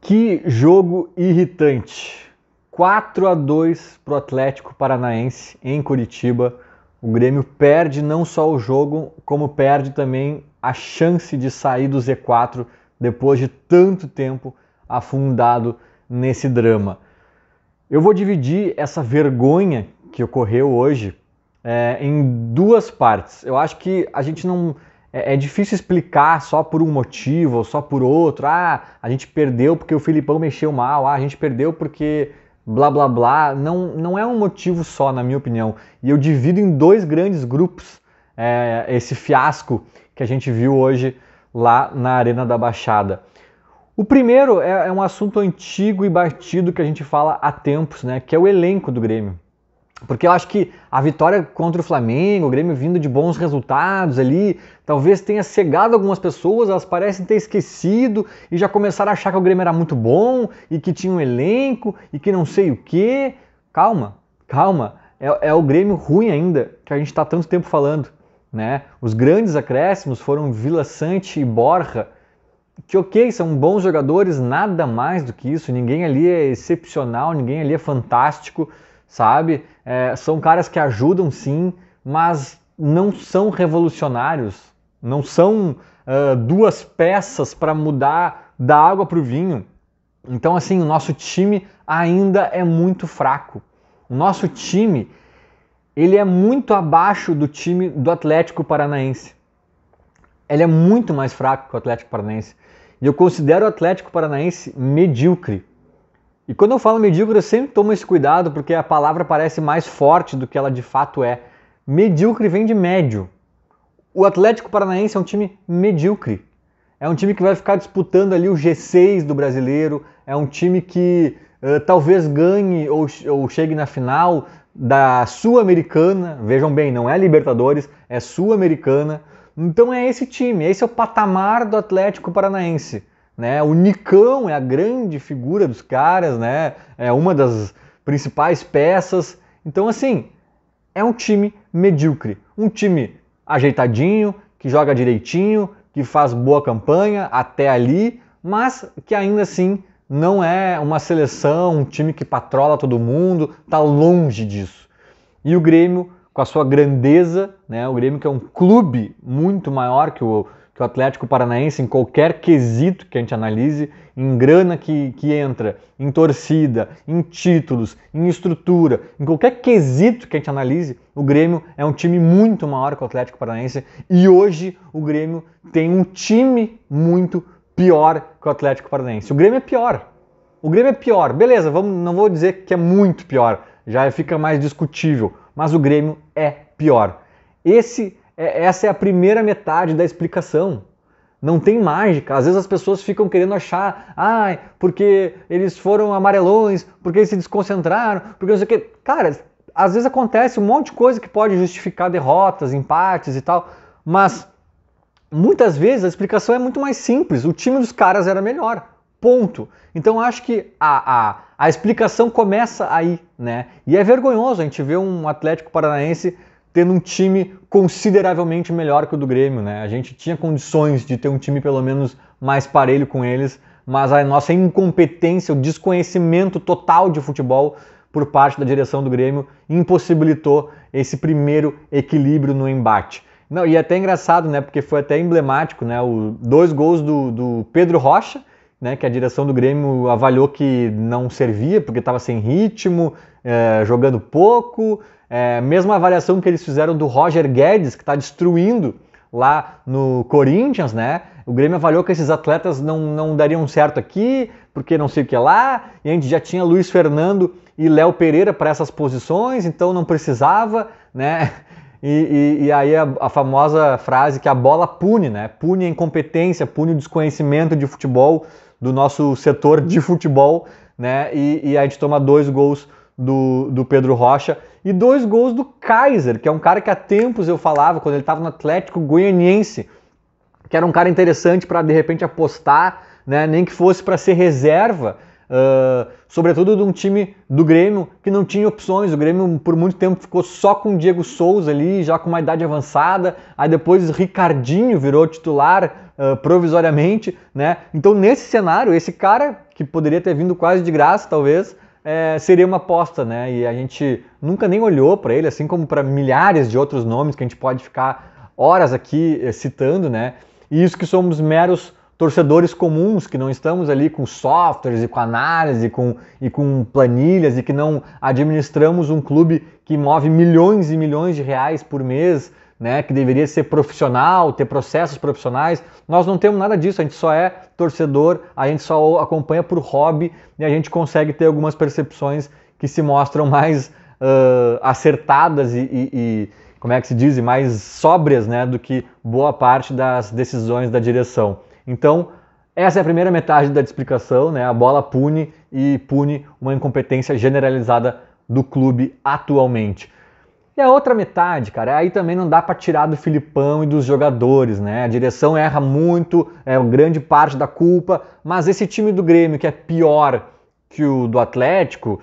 Que jogo irritante. 4-2 para o Atlético Paranaense em Curitiba. O Grêmio perde não só o jogo, como perde também a chance de sair do Z4 depois de tanto tempo afundado nesse drama. Eu vou dividir essa vergonha que ocorreu hoje em duas partes. Eu acho que a gente não... É difícil explicar só por um motivo ou só por outro. A gente perdeu porque o Filipão mexeu mal. A gente perdeu porque blá blá blá. Não é um motivo só, na minha opinião. E eu divido em dois grandes grupos esse fiasco que a gente viu hoje lá na Arena da Baixada. O primeiro é um assunto antigo e batido que a gente fala há tempos, né? Que é o elenco do Grêmio. Porque eu acho que a vitória contra o Flamengo, o Grêmio vindo de bons resultados ali, talvez tenha cegado algumas pessoas, elas parecem ter esquecido e já começaram a achar que o Grêmio era muito bom e que tinha um elenco e que não sei o quê. Calma, calma, é o Grêmio ruim ainda que a gente está tanto tempo falando, né? Os grandes acréscimos foram Vila Sante e Borja, que ok, são bons jogadores, nada mais do que isso, ninguém ali é excepcional, ninguém ali é fantástico, sabe? São caras que ajudam sim, mas não são revolucionários, não são duas peças para mudar da água para o vinho. Então assim, o nosso time ainda é muito fraco. O nosso time, ele é muito abaixo do time do Atlético Paranaense. Ele é muito mais fraco que o Atlético Paranaense. E eu considero o Atlético Paranaense medíocre. E quando eu falo medíocre, eu sempre tomo esse cuidado, porque a palavra parece mais forte do que ela de fato é. Medíocre vem de médio. O Atlético Paranaense é um time medíocre. É um time que vai ficar disputando ali o G6 do brasileiro. É um time que talvez ganhe ou chegue na final da Sul-Americana. Vejam bem, não é Libertadores, é Sul-Americana. Então é esse time, esse é o patamar do Atlético Paranaense. Né? O Nicão é a grande figura dos caras, né? É uma das principais peças. Então assim, é um time medíocre. Um time ajeitadinho, que joga direitinho, que faz boa campanha até ali, mas que ainda assim não é uma seleção, um time que patrola todo mundo, tá longe disso. E o Grêmio, com a sua grandeza, né? O Grêmio que é um clube muito maior que o Atlético Paranaense em qualquer quesito que a gente analise, em grana que entra, em torcida, em títulos, em estrutura, em qualquer quesito que a gente analise, o Grêmio é um time muito maior que o Atlético Paranaense e hoje o Grêmio tem um time muito pior que o Atlético Paranaense. O Grêmio é pior. O Grêmio é pior. Beleza, não vou dizer que é muito pior, já fica mais discutível, mas o Grêmio é pior. Essa é a primeira metade da explicação. Não tem mágica. Às vezes as pessoas ficam querendo achar, porque eles foram amarelões, porque eles se desconcentraram, porque não sei o quê. Cara, às vezes acontece um monte de coisa que pode justificar derrotas, empates e tal, mas muitas vezes a explicação é muito mais simples. O time dos caras era melhor. Ponto. Então acho que a explicação começa aí, né? E é vergonhoso a gente ver um Atlético Paranaense tendo um time consideravelmente melhor que o do Grêmio, né? A gente tinha condições de ter um time pelo menos mais parelho com eles, mas a nossa incompetência, o desconhecimento total de futebol por parte da direção do Grêmio impossibilitou esse primeiro equilíbrio no embate. Não, e é até engraçado, né? Porque foi até emblemático, né? Dois gols do Pedro Rocha, né, que a direção do Grêmio avaliou que não servia porque estava sem ritmo, jogando pouco. Mesma avaliação que eles fizeram do Roger Guedes, que está destruindo lá no Corinthians, né? O Grêmio avaliou que esses atletas não dariam certo aqui, porque não sei o que lá, e a gente já tinha Luiz Fernando e Léo Pereira para essas posições, então não precisava, né? E aí a famosa frase que a bola pune, né? Pune a incompetência, pune o desconhecimento de futebol do nosso setor de futebol, né? E a gente toma 2 gols do Pedro Rocha e 2 gols do Kaiser, que é um cara que há tempos eu falava, quando ele estava no Atlético Goianiense, que era um cara interessante para de repente apostar, né? Nem que fosse para ser reserva, sobretudo de um time do Grêmio que não tinha opções. O Grêmio por muito tempo ficou só com o Diego Souza ali, já com uma idade avançada, aí depois Ricardinho virou titular provisoriamente, né? Então nesse cenário, esse cara que poderia ter vindo quase de graça, talvez, seria uma aposta, né? E a gente nunca nem olhou para ele, assim como para milhares de outros nomes que a gente pode ficar horas aqui citando, né? E isso que somos meros torcedores comuns, que não estamos ali com softwares e com análise e com planilhas e que não administramos um clube que move milhões e milhões de reais por mês, né, que deveria ser profissional, ter processos profissionais. Nós não temos nada disso, a gente só é torcedor, a gente só acompanha por hobby e a gente consegue ter algumas percepções que se mostram mais acertadas e como é que se diz, mais sóbrias, né, do que boa parte das decisões da direção. Então, essa é a primeira metade da explicação, né? A bola pune uma incompetência generalizada do clube atualmente. E a outra metade, cara, aí também não dá para tirar do Filipão e dos jogadores, né? A direção erra muito, é grande parte da culpa, mas esse time do Grêmio, que é pior que o do Atlético,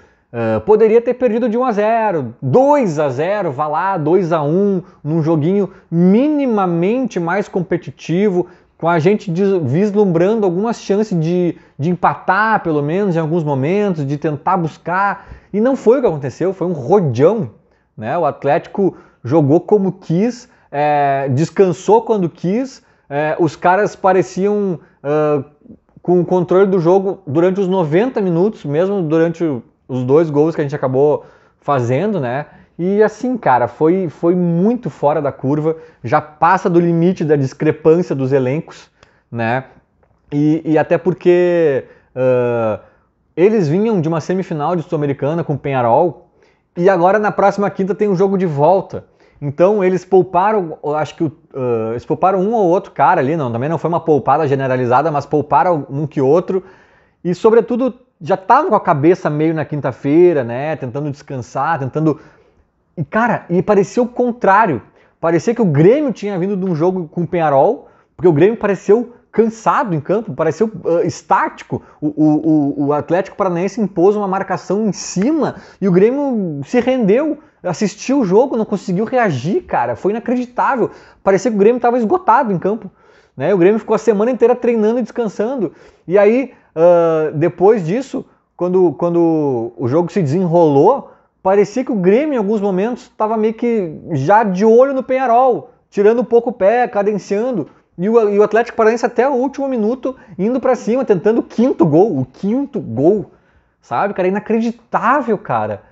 poderia ter perdido de 1-0, 2-0, vá lá, 2-1, num joguinho minimamente mais competitivo, com a gente vislumbrando algumas chances de empatar, pelo menos, em alguns momentos, de tentar buscar. E não foi o que aconteceu, foi um rodeão, né? O Atlético jogou como quis, descansou quando quis, os caras pareciam com o controle do jogo durante os 90 minutos, mesmo durante os 2 gols que a gente acabou fazendo, né? E assim, cara, foi muito fora da curva, já passa do limite da discrepância dos elencos, né? E até porque eles vinham de uma semifinal de Sul-Americana com o Peñarol e agora na próxima quinta tem um jogo de volta. Então eles pouparam, acho que eles pouparam um ou outro cara ali, também não foi uma poupada generalizada, mas pouparam um que outro e sobretudo já estavam com a cabeça meio na quinta-feira, né? Tentando descansar, tentando... E, cara, parecia o contrário. Parecia que o Grêmio tinha vindo de um jogo com o Peñarol, porque o Grêmio pareceu cansado em campo, pareceu estático. O Atlético Paranaense impôs uma marcação em cima e o Grêmio se rendeu, assistiu o jogo, não conseguiu reagir, cara. Foi inacreditável. Parecia que o Grêmio estava esgotado em campo, né? O Grêmio ficou a semana inteira treinando e descansando. E aí, depois disso, quando o jogo se desenrolou, parecia que o Grêmio, em alguns momentos, estava meio que já de olho no Peñarol, tirando um pouco o pé, cadenciando. E o Atlético Paranaense até o último minuto indo para cima, tentando o quinto gol, sabe, cara? Inacreditável, cara.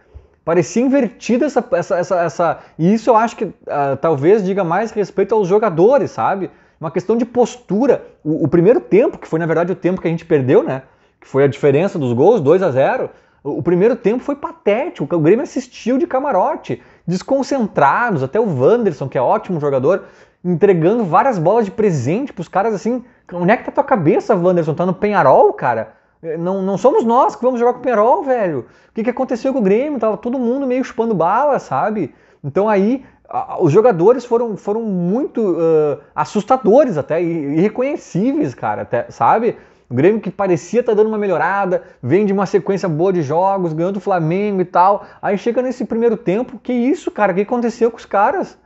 Parecia invertida essa... E isso eu acho que talvez diga mais respeito aos jogadores, sabe? Uma questão de postura. O primeiro tempo, que foi na verdade o tempo que a gente perdeu, né? Que foi a diferença dos gols, 2-0. O primeiro tempo foi patético, o Grêmio assistiu de camarote, desconcentrados, até o Wanderson, que é ótimo jogador, entregando várias bolas de presente pros caras assim. Onde é que tá tua cabeça, Wanderson? Tá no Peñarol, cara? Não somos nós que vamos jogar com o Peñarol, velho. O que aconteceu com o Grêmio? Tava todo mundo meio chupando bala, sabe? Então aí os jogadores foram muito assustadores até, irreconhecíveis, cara, até, sabe? O Grêmio que parecia estar dando uma melhorada, vem de uma sequência boa de jogos, ganhando o Flamengo e tal. Aí chega nesse primeiro tempo, que isso, cara? O que aconteceu com os caras?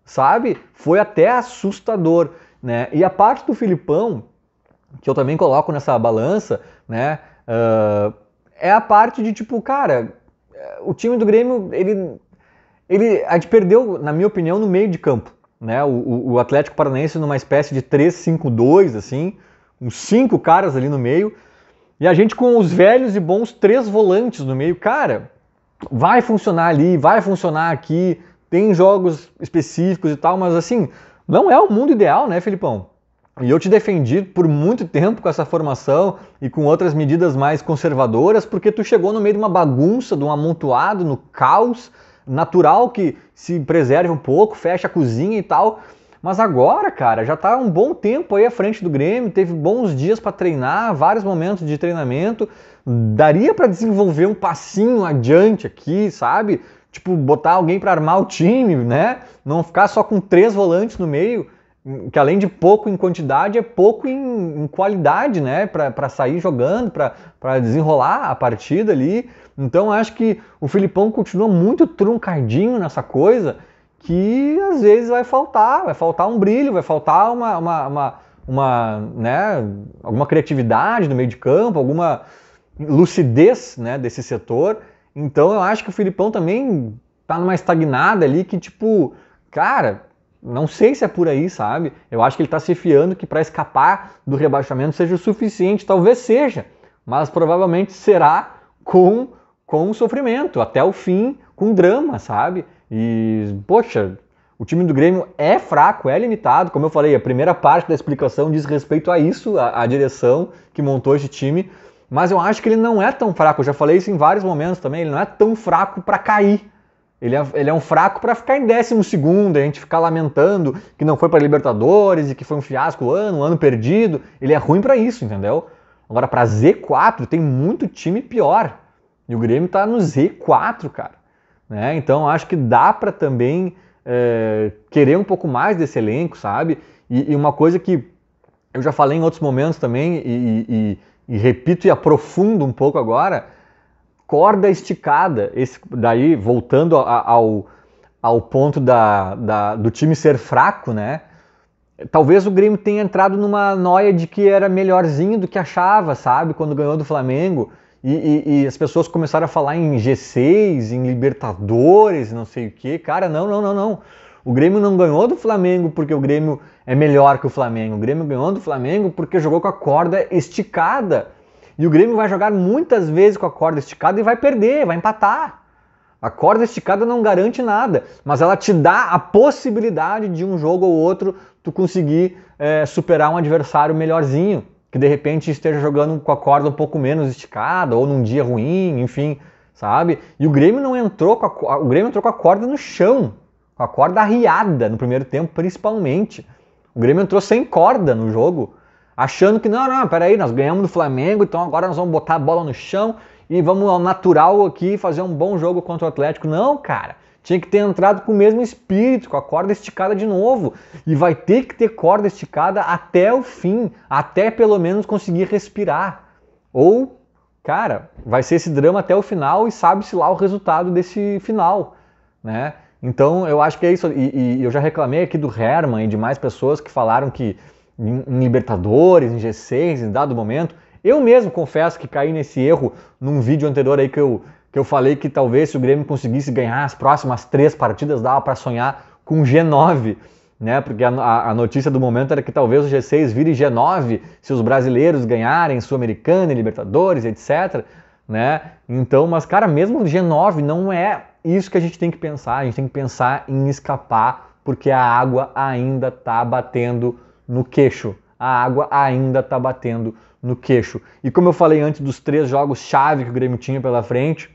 Sabe? Foi até assustador, né? E a parte do Filipão, que eu também coloco nessa balança, né? É a parte de tipo, cara, o time do Grêmio, a gente perdeu, na minha opinião, no meio de campo, né? O Atlético Paranaense numa espécie de 3-5-2, assim, uns 5 caras ali no meio, e a gente com os velhos e bons 3 volantes no meio. Cara, vai funcionar ali, vai funcionar aqui, tem jogos específicos e tal, mas assim, não é o mundo ideal, né, Filipão? E eu te defendi por muito tempo com essa formação e com outras medidas mais conservadoras, porque tu chegou no meio de uma bagunça, de um amontoado, no caos, natural que se preserve um pouco, fecha a cozinha e tal. Mas agora, cara, já tá um bom tempo aí à frente do Grêmio, teve bons dias para treinar, vários momentos de treinamento, daria para desenvolver um passinho adiante aqui, sabe? Tipo, botar alguém para armar o time, né? Não ficar só com 3 volantes no meio, que além de pouco em quantidade, é pouco em qualidade, né? Para sair jogando, para desenrolar a partida ali. Então acho que o Filipão continua muito truncadinho nessa coisa, que às vezes vai faltar um brilho, vai faltar né, alguma criatividade no meio de campo, alguma lucidez, né, desse setor. Então eu acho que o Filipão também tá numa estagnada ali que, tipo, cara, não sei se é por aí, sabe? Eu acho que ele tá se fiando que para escapar do rebaixamento seja o suficiente, talvez seja, mas provavelmente será com sofrimento, até o fim, com drama, sabe? E, poxa, o time do Grêmio é fraco, é limitado, como eu falei, a primeira parte da explicação diz respeito a isso, a direção que montou esse time, mas eu acho que ele não é tão fraco, eu já falei isso em vários momentos também, ele não é tão fraco para cair. Ele é um fraco para ficar em 12º, a gente ficar lamentando que não foi para Libertadores e que foi um fiasco um ano perdido. Ele é ruim para isso, entendeu? Agora, para Z4, tem muito time pior. E o Grêmio tá no Z4, cara. Né? Então, acho que dá para também querer um pouco mais desse elenco, sabe? E uma coisa que eu já falei em outros momentos também, e repito e aprofundo um pouco agora, corda esticada. Daí, voltando ao ponto do time ser fraco, né? Talvez o Grêmio tenha entrado numa noia de que era melhorzinho do que achava, sabe? Quando ganhou do Flamengo. E as pessoas começaram a falar em G6, em Libertadores, não sei o quê. Cara, não. O Grêmio não ganhou do Flamengo porque o Grêmio é melhor que o Flamengo. O Grêmio ganhou do Flamengo porque jogou com a corda esticada. E o Grêmio vai jogar muitas vezes com a corda esticada e vai perder, vai empatar. A corda esticada não garante nada, mas ela te dá a possibilidade de um jogo ou outro tu conseguir superar um adversário melhorzinho, que de repente esteja jogando com a corda um pouco menos esticada, ou num dia ruim, enfim, sabe? E o Grêmio não entrou o Grêmio entrou com a corda no chão, com a corda arriada no primeiro tempo, principalmente. O Grêmio entrou sem corda no jogo, achando que não, peraí, nós ganhamos do Flamengo, então agora nós vamos botar a bola no chão e vamos ao natural aqui fazer um bom jogo contra o Atlético. Não, cara, tinha que ter entrado com o mesmo espírito, com a corda esticada de novo. E vai ter que ter corda esticada até o fim, até pelo menos conseguir respirar. Ou, cara, vai ser esse drama até o final e sabe-se lá o resultado desse final, né? Então, eu acho que é isso. E eu já reclamei aqui do Herman e de mais pessoas que falaram que em Libertadores, em G6, em dado momento, eu mesmo confesso que caí nesse erro num vídeo anterior aí que eu falei que talvez se o Grêmio conseguisse ganhar as próximas 3 partidas dava para sonhar com G9, né? Porque a notícia do momento era que talvez o G6 vire G9 se os brasileiros ganharem Sul-Americana, Libertadores, etc, né? Então, mas cara, mesmo o G9 não é isso que a gente tem que pensar, a gente tem que pensar em escapar, porque a água ainda tá batendo no queixo. A água ainda tá batendo no queixo. E como eu falei antes dos 3 jogos-chave que o Grêmio tinha pela frente,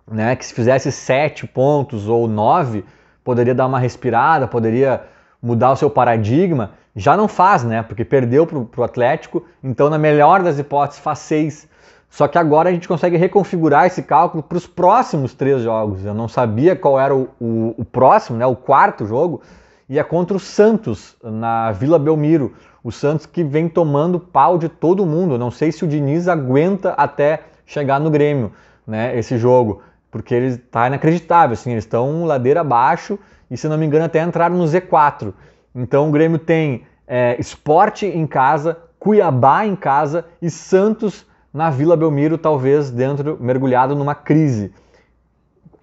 né, que se fizesse 7 pontos ou 9, poderia dar uma respirada, poderia mudar o seu paradigma. Já não faz, né, porque perdeu pro Atlético, então na melhor das hipóteses faz 6. Só que agora a gente consegue reconfigurar esse cálculo para os próximos 3 jogos. Eu não sabia qual era o próximo, né, o 4º jogo, e é contra o Santos, na Vila Belmiro. O Santos que vem tomando pau de todo mundo. Eu não sei se o Diniz aguenta até chegar no Grêmio, né, esse jogo, porque ele tá inacreditável, assim, eles estão ladeira abaixo e, se não me engano, até entraram no Z4. Então o Grêmio tem Sport em casa, Cuiabá em casa e Santos na Vila Belmiro, talvez mergulhado numa crise.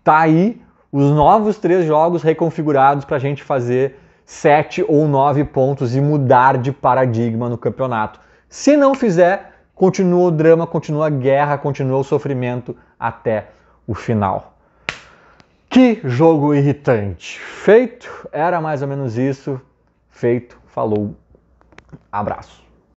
Tá aí os novos 3 jogos reconfigurados para a gente fazer 7 ou 9 pontos e mudar de paradigma no campeonato. Se não fizer, continua o drama, continua a guerra, continua o sofrimento até o final. Que jogo irritante! Feito, era mais ou menos isso. Feito, falou, abraço.